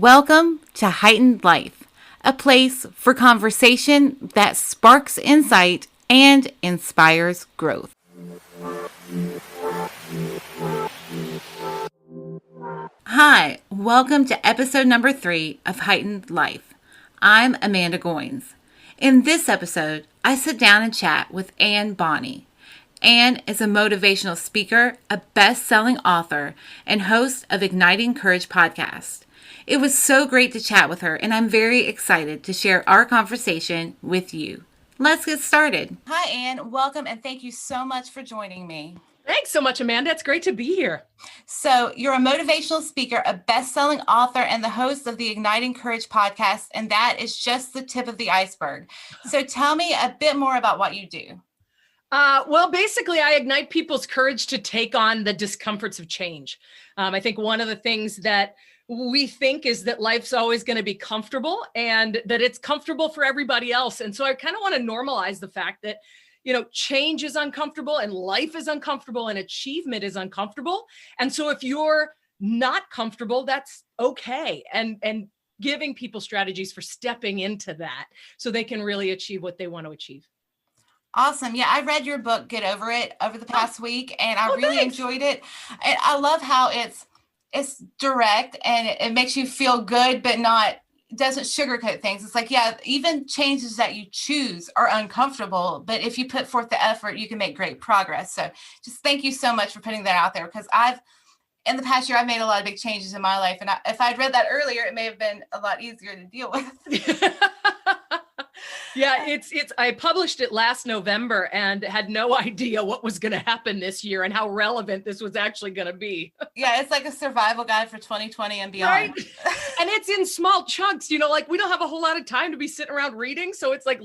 Welcome to Heightened Life, a place for conversation that sparks insight and inspires growth. Hi, welcome to episode number 3 of Heightened Life. I'm Amanda Goines. In this episode, I sit down and chat with Anne Bonney. Anne is a motivational speaker, a best-selling author, and host of Igniting Courage podcast. It was so great to chat with her, and I'm very excited to share our conversation with you. Let's get started. Hi, Anne. Welcome, and thank you so much for joining me. Thanks so much, Amanda. It's great to be here. So you're a motivational speaker, a best-selling author, and the host of the Igniting Courage podcast, and that is just the tip of the iceberg. So tell me a bit more about what you do. Well, basically, I ignite people's courage to take on the discomforts of change. I think one of the things that we think is that life's always going to be comfortable and that it's comfortable for everybody else. And so I kind of want to normalize the fact that, change is uncomfortable and life is uncomfortable and achievement is uncomfortable. And so if you're not comfortable, that's okay. And giving people strategies for stepping into that so they can really achieve what they want to achieve. Awesome. Yeah, I read your book, Get Over It, over the past week, and I really enjoyed it. And I love how it's direct and it makes you feel good, but doesn't sugarcoat things. It's like, yeah, even changes that you choose are uncomfortable, but if you put forth the effort, you can make great progress. So just thank you so much for putting that out there, because in the past year, I've made a lot of big changes in my life. And if I'd read that earlier, it may have been a lot easier to deal with. Yeah, I published it last November and had no idea what was going to happen this year and how relevant this was actually going to be. Yeah, it's like a survival guide for 2020 and beyond. Right? And it's in small chunks, we don't have a whole lot of time to be sitting around reading. So it's like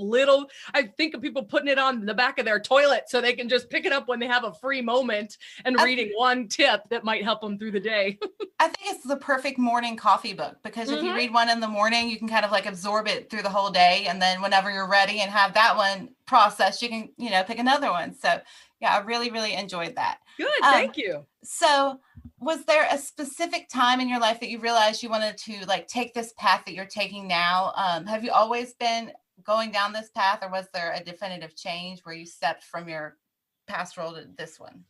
I think of people putting it on the back of their toilet so they can just pick it up when they have a free moment and reading one tip that might help them through the day. I think it's the perfect morning coffee book, because if you read one in the morning, you can kind of like absorb it through the whole day. And then whenever you're ready and have that one processed, you can, pick another one. So yeah, I really, really enjoyed that. Good. Thank you. So was there a specific time in your life that you realized you wanted to take this path that you're taking now? Have you always been going down this path, or was there a definitive change where you stepped from your past role to this one?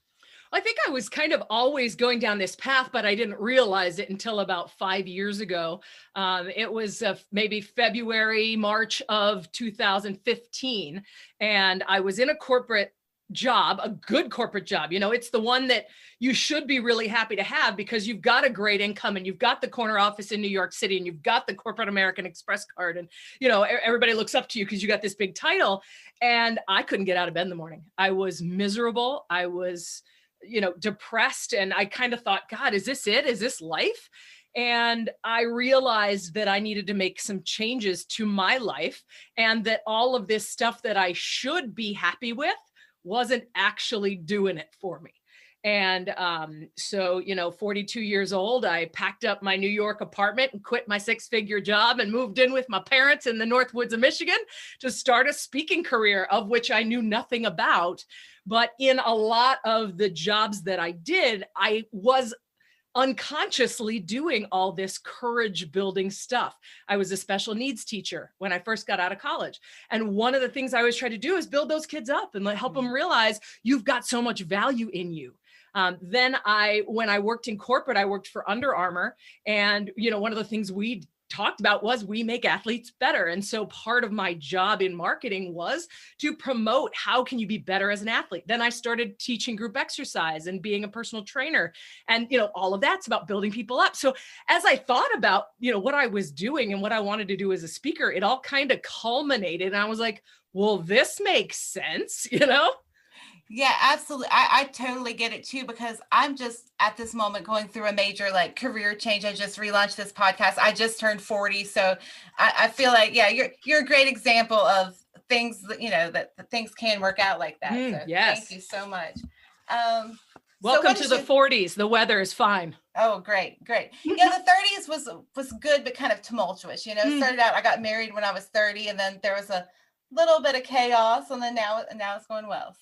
I think I was kind of always going down this path, but I didn't realize it until about 5 years ago. It was maybe February, March of 2015. And I was in a corporate job, a good corporate job. It's the one that you should be really happy to have, because you've got a great income and you've got the corner office in New York City and you've got the corporate American Express card. And, everybody looks up to you because you got this big title. And I couldn't get out of bed in the morning. I was miserable. I was depressed. And I kind of thought, God, is this it? Is this life? And I realized that I needed to make some changes to my life, and that all of this stuff that I should be happy with wasn't actually doing it for me. And so 42 years old, I packed up my New York apartment and quit my 6-figure job and moved in with my parents in the North Woods of Michigan to start a speaking career, of which I knew nothing about. But in a lot of the jobs that I did, I was unconsciously doing all this courage building stuff. I was a special needs teacher when I first got out of college. And one of the things I always try to do is build those kids up and help them realize you've got so much value in you. When I worked in corporate, I worked for Under Armour. And, one of the things we talked about was we make athletes better. And so part of my job in marketing was to promote how can you be better as an athlete. Then I started teaching group exercise and being a personal trainer. And, all of that's about building people up. So as I thought about, what I was doing and what I wanted to do as a speaker, it all kind of culminated. And I was like, well, this makes sense, Yeah, absolutely. I totally get it too, because I'm just at this moment going through a major career change. I just relaunched this podcast. I just turned 40. So I feel like, yeah, you're a great example of things that, that things can work out like that. So yes. Thank you so much. Welcome to the 40s. The weather is fine. Oh, great. Yeah, the 30s was good, but kind of tumultuous. Started out, I got married when I was 30, and then there was a little bit of chaos, and then now it's going well.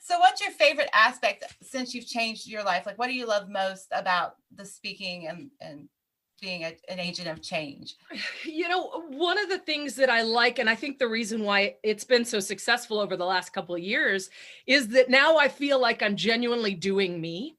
So what's your favorite aspect since you've changed your life? What do you love most about the speaking and being an agent of change? One of the things that I like, and I think the reason why it's been so successful over the last couple of years, is that now I feel like I'm genuinely doing me.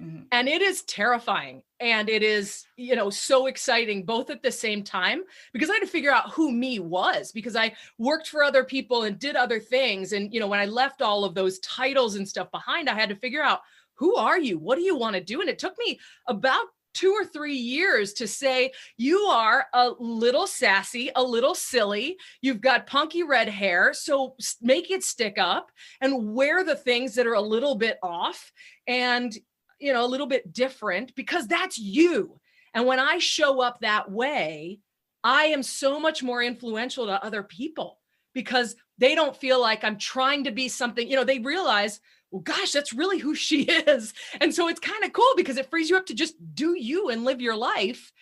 Mm-hmm. And it is terrifying. And it is, so exciting both at the same time, because I had to figure out who me was, because I worked for other people and did other things. And, when I left all of those titles and stuff behind, I had to figure out, who are you? What do you want to do? And it took me about 2 or 3 years to say, you are a little sassy, a little silly. You've got punky red hair. So make it stick up and wear the things that are a little bit off and, a little bit different, because that's you. And when I show up that way, I am so much more influential to other people, because they don't feel like I'm trying to be something, they realize, well, gosh, that's really who she is. And so it's kind of cool, because it frees you up to just do you and live your life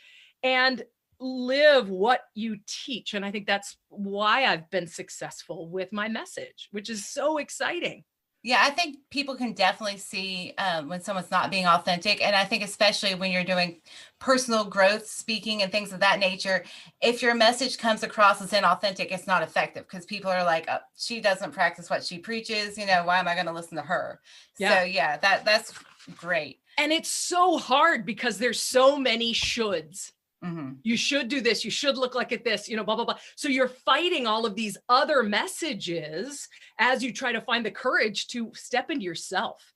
and live what you teach. And I think that's why I've been successful with my message, which is so exciting. Yeah, I think people can definitely see when someone's not being authentic. And I think especially when you're doing personal growth speaking and things of that nature, if your message comes across as inauthentic, it's not effective, because people are like, oh, she doesn't practice what she preaches. Why am I going to listen to her? Yeah. So yeah, that's great. And it's so hard because there's so many shoulds. Mm-hmm. You should do this. You should look like this, blah, blah, blah. So you're fighting all of these other messages as you try to find the courage to step into yourself.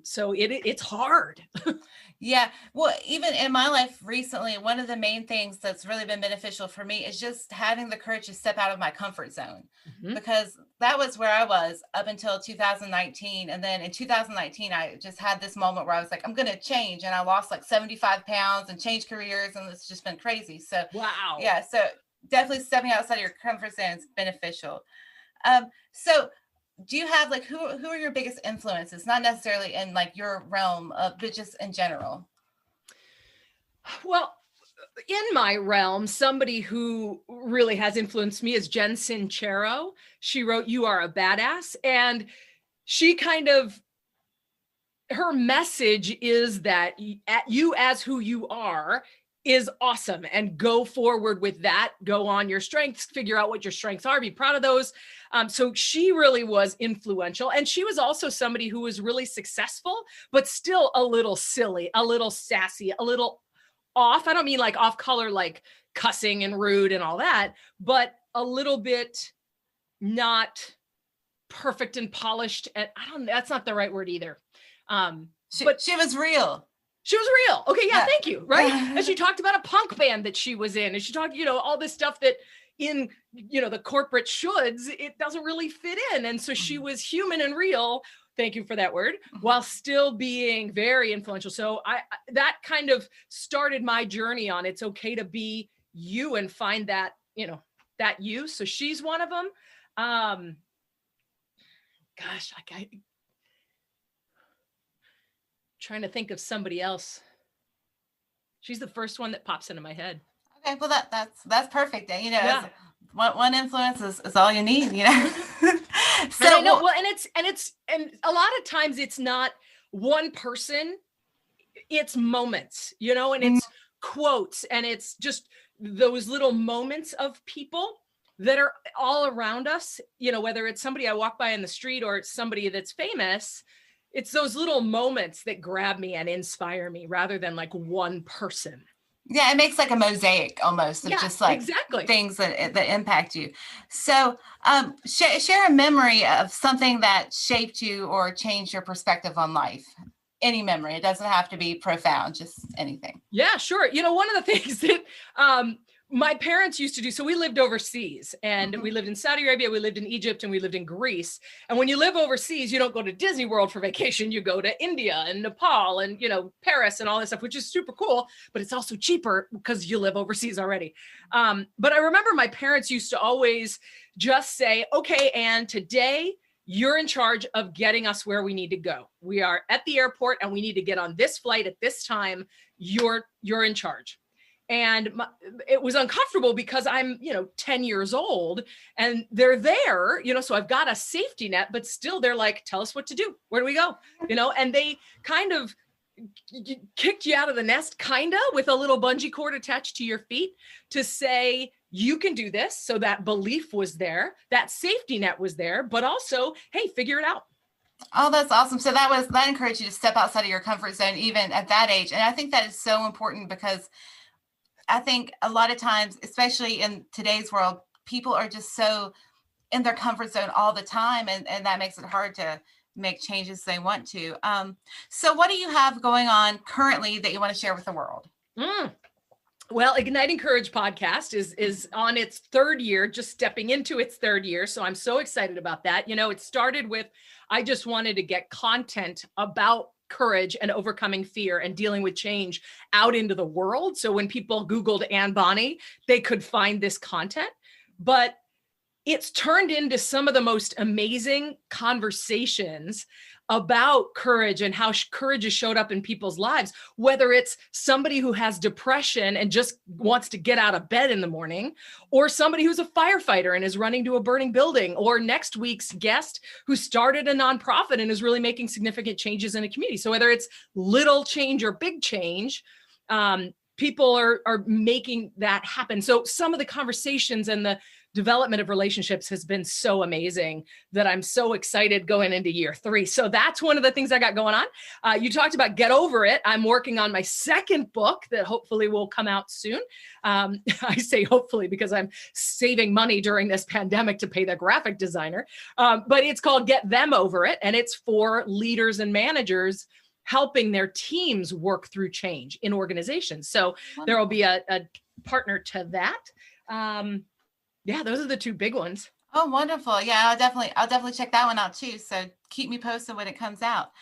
So it's hard. Yeah. Well, even in my life recently, one of the main things that's really been beneficial for me is just having the courage to step out of my comfort zone, Mm-hmm. because that was where I was up until 2019. And then in 2019, I just had this moment where I was like, I'm going to change. And I lost like 75 pounds and changed careers. And it's just been crazy. So Wow. yeah. So definitely stepping outside of your comfort zone is beneficial. So do you have who are your biggest influences, not necessarily in your realm but just in general? Well, in my realm, somebody who really has influenced me is Jen Sincero. She wrote You Are a Badass. And she her message is that you as who you are is awesome, and go forward with that. Go on your strengths, figure out what your strengths are, be proud of those. So she really was influential. And she was also somebody who was really successful, but still a little silly, a little sassy, a little off. I don't mean like off color, like cussing and rude and all that, but a little bit not perfect and polished. And that's not the right word either. But she was real. She was real. Okay. Yeah. Thank you. Right. And she talked about a punk band that she was in, and she talked, all this stuff that in, the corporate shoulds, it doesn't really fit in. And so she was human and real. Thank you for that word, while still being very influential. So that kind of started my journey on it's okay to be you and find that, that you. So she's one of them. Gosh, trying to think of somebody else. She's the first one that pops into my head. Okay, well that's perfect. Yeah. One influence is all you need. So I know. Well, and a lot of times it's not one person, it's moments, and it's quotes, and it's just those little moments of people that are all around us. Whether it's somebody I walk by in the street or it's somebody that's famous. It's those little moments that grab me and inspire me rather than one person. Yeah, it makes like a mosaic almost of just exactly things that impact you. So share a memory of something that shaped you or changed your perspective on life. Any memory. It doesn't have to be profound, just anything. Yeah, sure. One of the things that my parents used to do, so we lived overseas, and we lived in Saudi Arabia, we lived in Egypt, and we lived in Greece. And when you live overseas, you don't go to Disney World for vacation. You go to India and Nepal and, Paris and all this stuff, which is super cool, but it's also cheaper because you live overseas already. But I remember my parents used to always just say, okay, Anne, today you're in charge of getting us where we need to go. We are at the airport and we need to get on this flight at this time. You're in charge. And it was uncomfortable because I'm, 10 years old and they're there, so I've got a safety net, but still they're like, tell us what to do. Where do we go? And they kind of kicked you out of the nest, kinda, with a little bungee cord attached to your feet to say, you can do this. So that belief was there, that safety net was there, but also, hey, figure it out. Oh, that's awesome. So that encouraged you to step outside of your comfort zone, even at that age. And I think that is so important because I think a lot of times, especially in today's world, people are just so in their comfort zone all the time. And that makes it hard to make changes they want to. So what do you have going on currently that you want to share with the world? Well, Igniting Courage podcast is on its third year, just stepping into its third year. So I'm so excited about that. It started with, I just wanted to get content about courage and overcoming fear and dealing with change out into the world. So when people Googled Anne Bonney, they could find this content. But it's turned into some of the most amazing conversations about courage and how courage has showed up in people's lives, whether it's somebody who has depression and just wants to get out of bed in the morning, or somebody who's a firefighter and is running to a burning building, or next week's guest who started a nonprofit and is really making significant changes in a community. So whether it's little change or big change, people are making that happen. So some of the conversations and the development of relationships has been so amazing that I'm so excited going into year 3. So that's one of the things I got going on. You talked about Get Over It. I'm working on my second book that hopefully will come out soon. I say hopefully because I'm saving money during this pandemic to pay the graphic designer. But it's called Get Them Over It. And it's for leaders and managers helping their teams work through change in organizations. So there will be a partner to that. Yeah, those are the 2 big ones. Oh, wonderful. Yeah, I'll definitely check that one out too. So keep me posted when it comes out.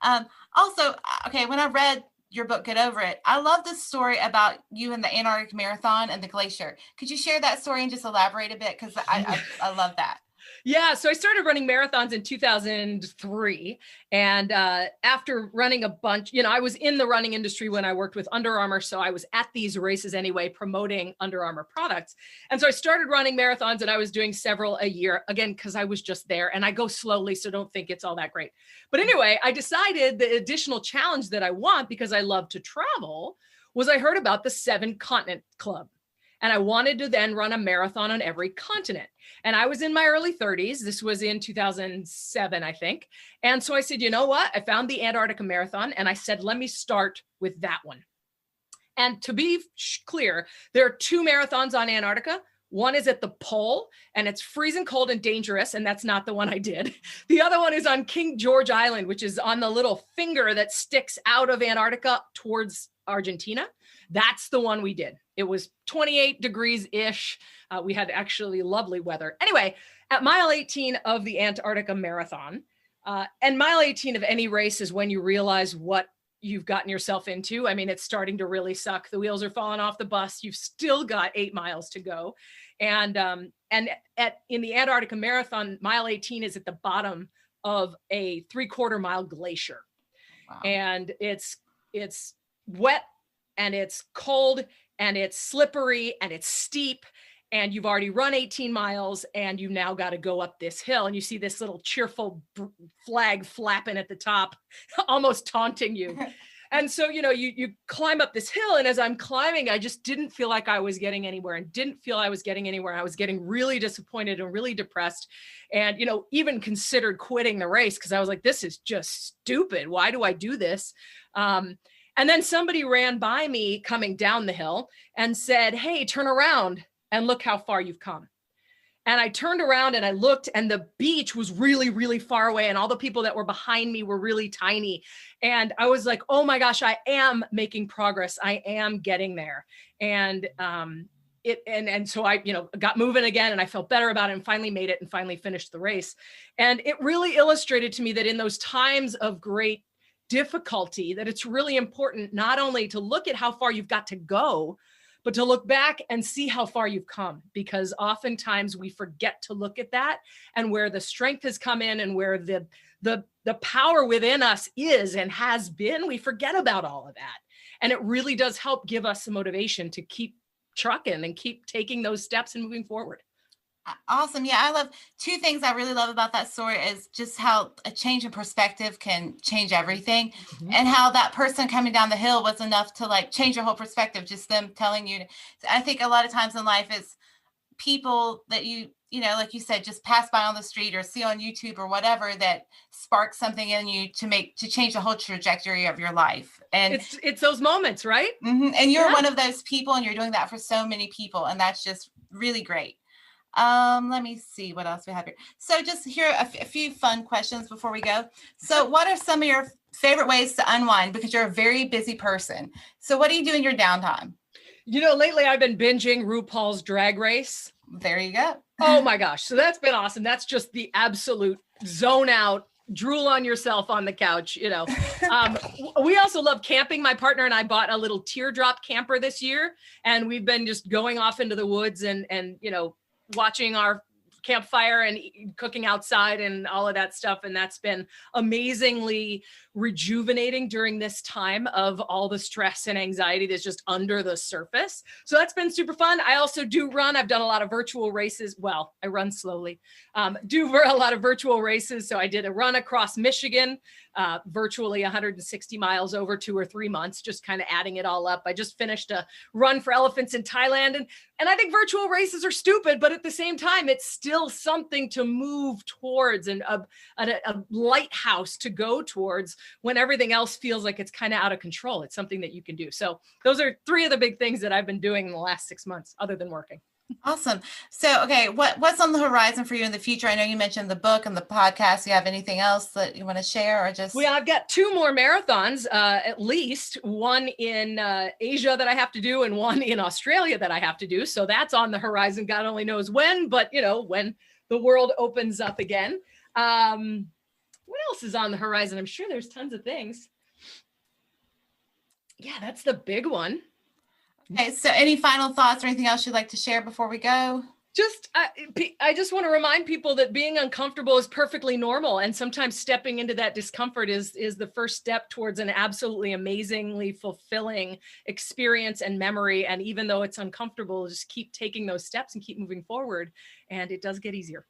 Also, okay, when I read your book, Get Over It, I love this story about you and the Antarctic Marathon and the glacier. Could you share that story and just elaborate a bit? Because I love that. Yeah, so I started running marathons in 2003. And after running a bunch, I was in the running industry when I worked with Under Armour. So I was at these races anyway, promoting Under Armour products. And so I started running marathons and I was doing several a year, again, because I was just there and I go slowly. So don't think it's all that great. But anyway, I decided the additional challenge that I want, because I love to travel, was I heard about the 7 Continent Club. And I wanted to then run a marathon on every continent. And I was in my early 30s. This was in 2007, I think. And so I said, you know what? I found the Antarctica Marathon and I said, let me start with that one. And to be clear, there are 2 marathons on Antarctica. One is at the pole and it's freezing cold and dangerous. And that's not the one I did. The other one is on King George Island, which is on the little finger that sticks out of Antarctica towards Argentina. That's the one we did. It was 28 degrees-ish. We had actually lovely weather. Anyway, at mile 18 of the Antarctica Marathon, and mile 18 of any race is when you realize what you've gotten yourself into. I mean, it's starting to really suck. The wheels are falling off the bus. You've still got 8 miles to go. And in the Antarctica Marathon, mile 18 is at the bottom of a 3/4 mile glacier. Wow. And it's wet and it's cold and it's slippery and it's steep and you've already run 18 miles and you now got to go up this hill and you see this little cheerful flag flapping at the top, almost taunting you. And so, you climb up this hill, and as I'm climbing, I just didn't feel like I was getting anywhere and didn't feel I was getting anywhere. I was getting really disappointed and really depressed and, even considered quitting the race because I was like, this is just stupid. Why do I do this? And then somebody ran by me coming down the hill and said, hey, turn around and look how far you've come. And I turned around and I looked and the beach was really, really far away. And all the people that were behind me were really tiny. And I was like, oh my gosh, I am making progress. I am getting there. And so I, got moving again and I felt better about it and finally made it and finally finished the race. And it really illustrated to me that in those times of great difficulty, that it's really important not only to look at how far you've got to go, but to look back and see how far you've come, because oftentimes we forget to look at that and where the strength has come in and where the power within us is and has been, we forget about all of that. And it really does help give us some motivation to keep trucking and keep taking those steps and moving forward. Awesome. Yeah, I love two things I really love about that story is just how a change in perspective can change everything, Mhm. and how that person coming down the hill was enough to like change your whole perspective, just them telling you. I think a lot of times in life it's people that you know, like you said, just pass by on the street or see on YouTube or whatever that sparks something in you to change the whole trajectory of your life. And It's those moments, right? and you're Yeah. one of those people, and you're doing that for so many people, and that's just really great. Let me see what else we have here. So just here a few fun questions before we go. So what are some of your favorite ways to unwind? Because you're a very busy person. So what do you do in your downtime? Lately I've been binging RuPaul's Drag Race. There you go. Oh my gosh. So that's been awesome. That's just the absolute zone out, drool on yourself on the couch. We also love camping. My partner and I bought a little teardrop camper this year, and we've been just going off into the woods and watching our campfire and cooking outside and all of that stuff. And that's been amazingly rejuvenating during this time of all the stress and anxiety that's just under the surface. So that's been super fun. I also do run. I've done a lot of virtual races. Well, I run slowly, do a lot of virtual races. So I did a run across Michigan, virtually 160 miles over 2 or 3 months, just kind of adding it all up. I just finished a run for elephants in Thailand. And I think virtual races are stupid, but at the same time, it's still something to move towards and a lighthouse to go towards when everything else feels like it's kind of out of control. It's something that you can do. So those are 3 of the big things that I've been doing in the last 6 months, other than working. Awesome. So, okay, what's on the horizon for you in the future? I know you mentioned the book and the podcast. Do you have anything else that you want to share, or just? Well, I've got 2 more marathons, at least one in Asia that I have to do, and one in Australia that I have to do. So that's on the horizon. God only knows when, but when the world opens up again. What else is on the horizon? I'm sure there's tons of things. Yeah, that's the big one. Okay, so any final thoughts or anything else you'd like to share before we go? I just want to remind people that being uncomfortable is perfectly normal. And sometimes stepping into that discomfort is the first step towards an absolutely amazingly fulfilling experience and memory. And even though it's uncomfortable, just keep taking those steps and keep moving forward. And it does get easier.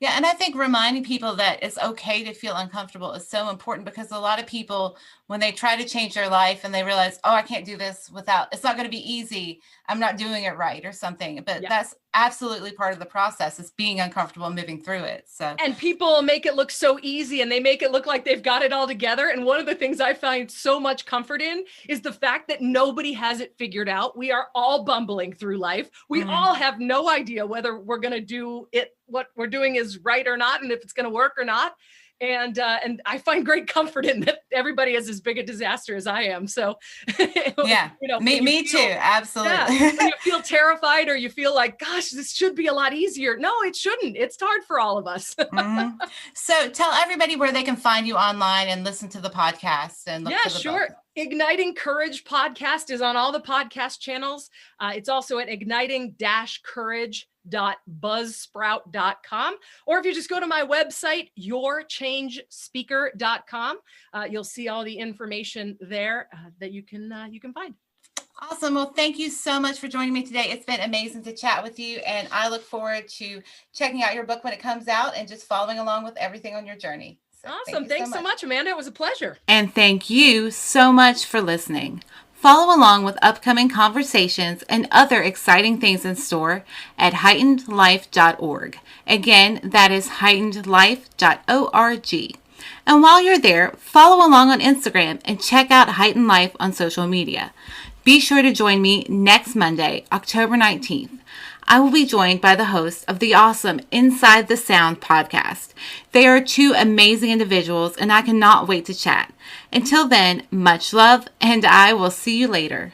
Yeah, and I think reminding people that it's okay to feel uncomfortable is so important, because a lot of people, when they try to change their life and they realize, oh, I can't do this it's not going to be easy, I'm not doing it right or something. But that's absolutely part of the process, is being uncomfortable and moving through it. So, and people make it look so easy, and they make it look like they've got it all together. And one of the things I find so much comfort in is the fact that nobody has it figured out. We are all bumbling through life. We all have no idea whether we're going to do it, what we're doing is right or not, and if it's going to work or not. And I find great comfort in that everybody is as big a disaster as I am. So, yeah, me too. Absolutely. Yeah, when you feel terrified or you feel like, gosh, this should be a lot easier. No, it shouldn't. It's hard for all of us. So tell everybody where they can find you online and listen to the podcast and look for the sure. book. Igniting Courage podcast is on all the podcast channels. It's also at igniting-courage.buzzsprout.com. Or if you just go to my website, yourchangespeaker.com, you'll see all the information there that you can find. Awesome. Well, thank you so much for joining me today. It's been amazing to chat with you, and I look forward to checking out your book when it comes out and just following along with everything on your journey. So awesome. Thanks so much, Amanda. It was a pleasure. And thank you so much for listening. Follow along with upcoming conversations and other exciting things in store at heightenedlife.org. Again, that is heightenedlife.org. And while you're there, follow along on Instagram and check out Heightened Life on social media. Be sure to join me next Monday, October 19th. I will be joined by the hosts of the awesome Inside the Sound podcast. They are 2 amazing individuals, and I cannot wait to chat. Until then, much love, and I will see you later.